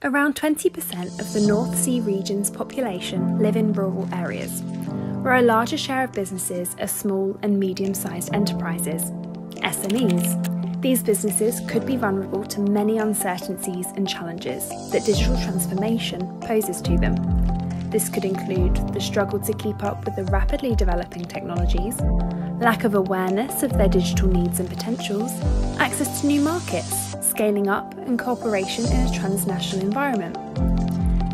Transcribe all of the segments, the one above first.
Around 20% of the North Sea region's population live in rural areas, where a larger share of businesses are small and medium-sized enterprises, SMEs. These businesses could be vulnerable to many uncertainties and challenges that digital transformation poses to them. This could include the struggle to keep up with the rapidly developing technologies, lack of awareness of their digital needs and potentials, access to new markets, scaling up, and cooperation in a transnational environment.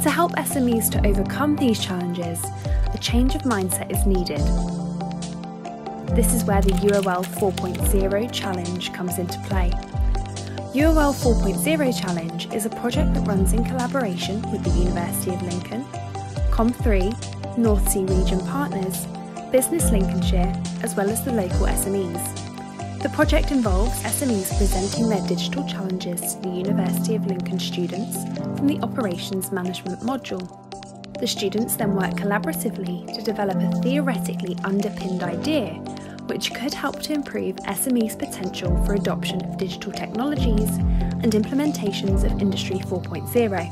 To help SMEs to overcome these challenges, a change of mindset is needed. This is where the UOL 4.0 Challenge comes into play. UOL 4.0 Challenge is a project that runs in collaboration with the University of Lincoln, Com3, North Sea Region Partners, Business Lincolnshire, as well as the local SMEs. The project involves SMEs presenting their digital challenges to the University of Lincoln students from the Operations Management module. The students then work collaboratively to develop a theoretically underpinned idea which could help to improve SMEs' potential for adoption of digital technologies and implementations of Industry 4.0.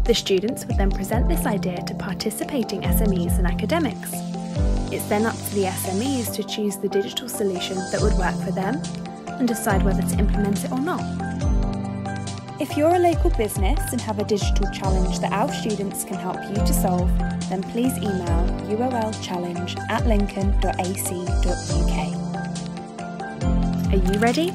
The students would then present this idea to participating SMEs and academics. It's then up to the SMEs to choose the digital solution that would work for them and decide whether to implement it or not. If you're a local business and have a digital challenge that our students can help you to solve, then please email uolchallenge@lincoln.ac.uk. Are you ready?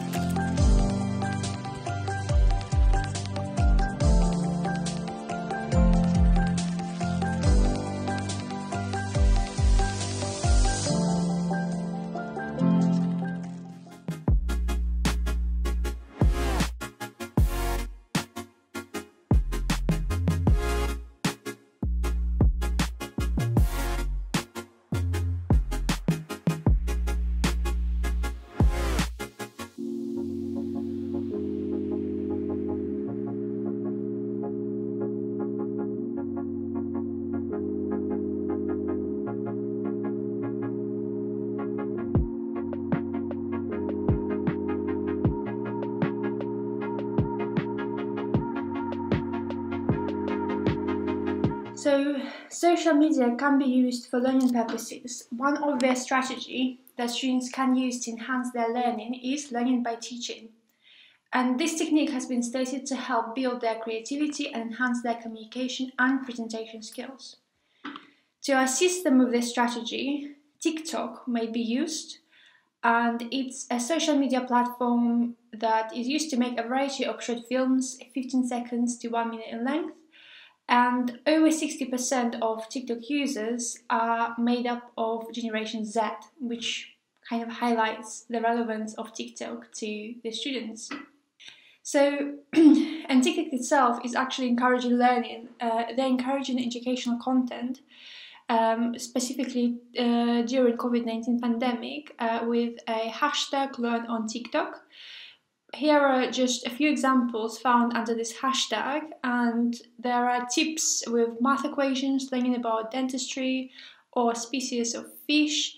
So, social media can be used for learning purposes. One obvious strategy that students can use to enhance their learning is learning by teaching. And this technique has been stated to help build their creativity and enhance their communication and presentation skills. To assist them with this strategy, TikTok may be used, and it's a social media platform that is used to make a variety of short films, 15 seconds to 1 minute in length. And over 60% of TikTok users are made up of Generation Z, which kind of highlights the relevance of TikTok to the students. So, and TikTok itself is actually encouraging learning. They're encouraging educational content, specifically during COVID-19 pandemic, with a hashtag Learn on TikTok. Here are just a few examples found under this hashtag, and there are tips with math equations, learning about dentistry or species of fish,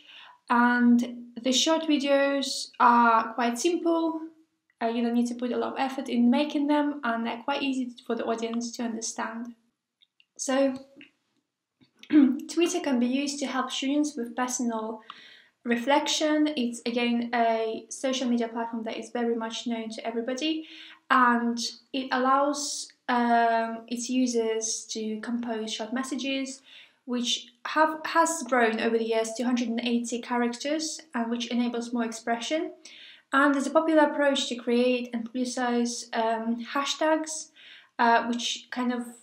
and the short videos are quite simple. You don't need to put a lot of effort in making them, and they're quite easy for the audience to understand. So, Twitter can be used to help students with personal reflection. It's again a social media platform that is very much known to everybody, and it allows its users to compose short messages, which has grown over the years to 180 characters, and which enables more expression. And there's a popular approach to create and publicize hashtags, which kind of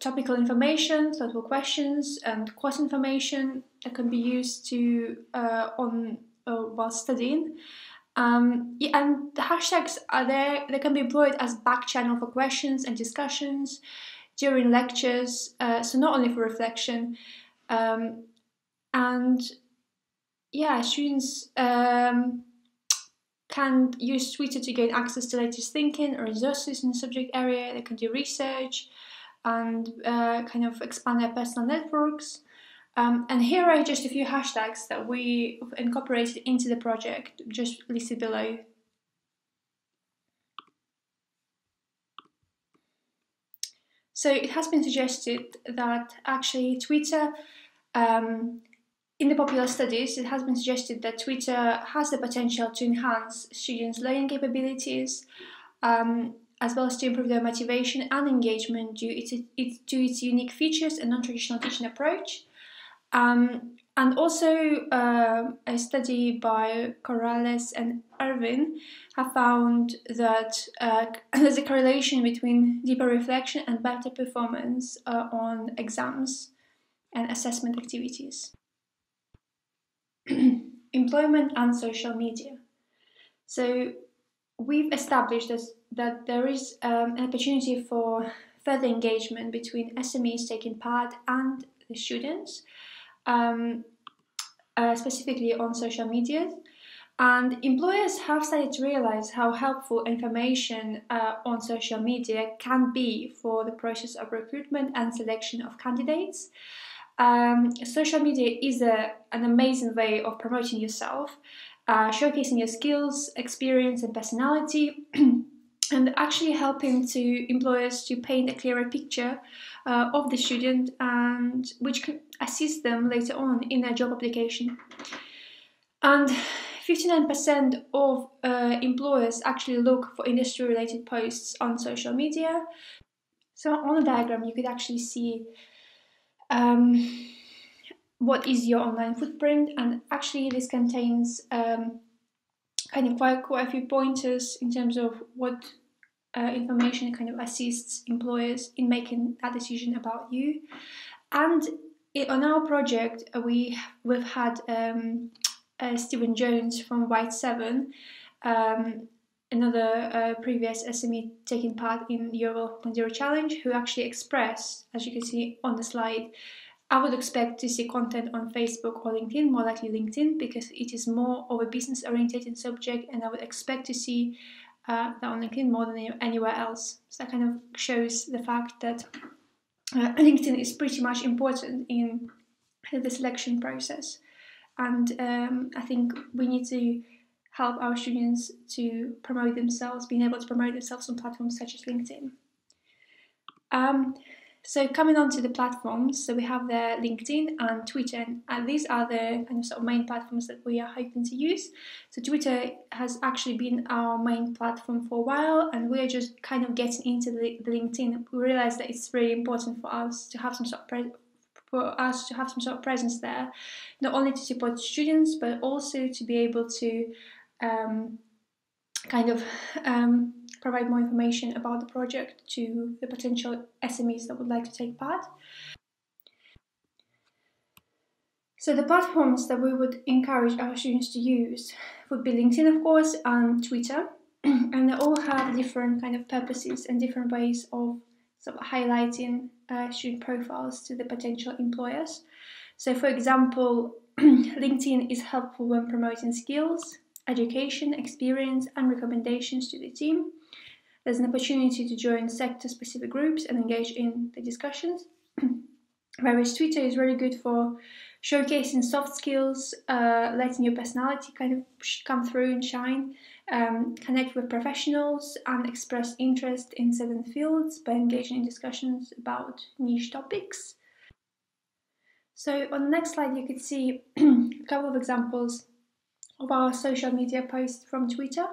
topical information, thoughtful questions, and course information that can be used to while studying. And the hashtags are there. They can be employed as back channel for questions and discussions during lectures. So not only for reflection, and yeah, students can use Twitter to gain access to latest thinking or resources in the subject area. They can do research and kind of expand their personal networks. And here are just a few hashtags that we incorporated into the project, just listed below. So it has been suggested that actually Twitter, in the popular studies, it has been suggested that Twitter has the potential to enhance students' learning capabilities, as well as to improve their motivation and engagement due to its unique features and non-traditional teaching approach. And also, a study by Corrales and Irvin have found that there's a correlation between deeper reflection and better performance on exams and assessment activities. Employment and social media. So we've established that there is an opportunity for further engagement between SMEs taking part and the students, specifically on social media. And employers have started to realize how helpful information on social media can be for the process of recruitment and selection of candidates. Social media is an amazing way of promoting yourself, showcasing your skills, experience, and personality, and actually helping to employers to paint a clearer picture of the student, and which can assist them later on in their job application. And 59% of employers actually look for industry-related posts on social media. So on the diagram, you could actually see what is your online footprint, and actually this contains kind of quite a few pointers in terms of what information kind of assists employers in making that decision about you. And on our project, we've had Stephen Jones from White 7, another previous SME taking part in UOL 1.0 challenge, who actually expressed, as you can see on the slide, I would expect to see content on Facebook or LinkedIn, more likely LinkedIn, because it is more of a business-oriented subject, and I would expect to see that on LinkedIn more than anywhere else. So that kind of shows the fact that LinkedIn is pretty much important in the selection process. And I think we need to help our students to promote themselves, being able to promote themselves on platforms such as LinkedIn. So coming on to the platforms, so we have the LinkedIn and Twitter, and these are the kind of sort of main platforms that we are hoping to use. So Twitter has actually been our main platform for a while, and we are just kind of getting into the LinkedIn. We realize that it's really important for us to have some sort of presence there, not only to support students, but also to be able to provide more information about the project to the potential SMEs that would like to take part. So the platforms that we would encourage our students to use would be LinkedIn, of course, and Twitter, and they all have different kind of purposes and different ways of sort of highlighting student profiles to the potential employers. So, for example, LinkedIn is helpful when promoting skills, education, experience, and recommendations to the team. There's an opportunity to join sector-specific groups and engage in the discussions. Whereas Twitter is really good for showcasing soft skills, letting your personality kind of come through and shine, connect with professionals, and express interest in certain fields by engaging in discussions about niche topics. So on the next slide, you could see a couple of examples of our social media posts from Twitter.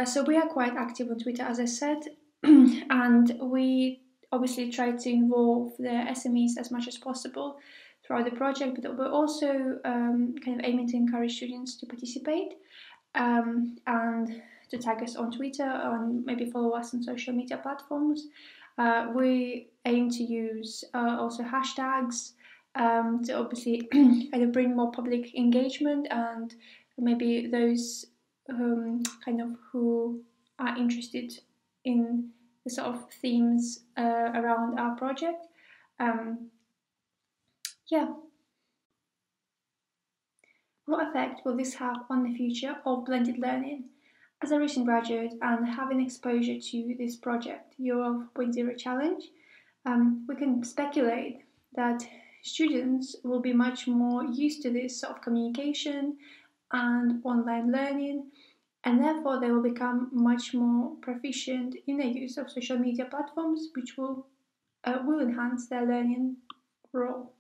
So we are quite active on Twitter, as I said, and we obviously try to involve the SMEs as much as possible throughout the project, but we're also kind of aiming to encourage students to participate and to tag us on Twitter and maybe follow us on social media platforms. We aim to use also hashtags to obviously kind of bring more public engagement, and maybe those who are interested in the sort of themes around our project. What effect will this have on the future of blended learning? As a recent graduate and having exposure to this project, UOL 4.0 Challenge, we can speculate that students will be much more used to this sort of communication and online learning, and therefore they will become much more proficient in the use of social media platforms, which will will enhance their learning role.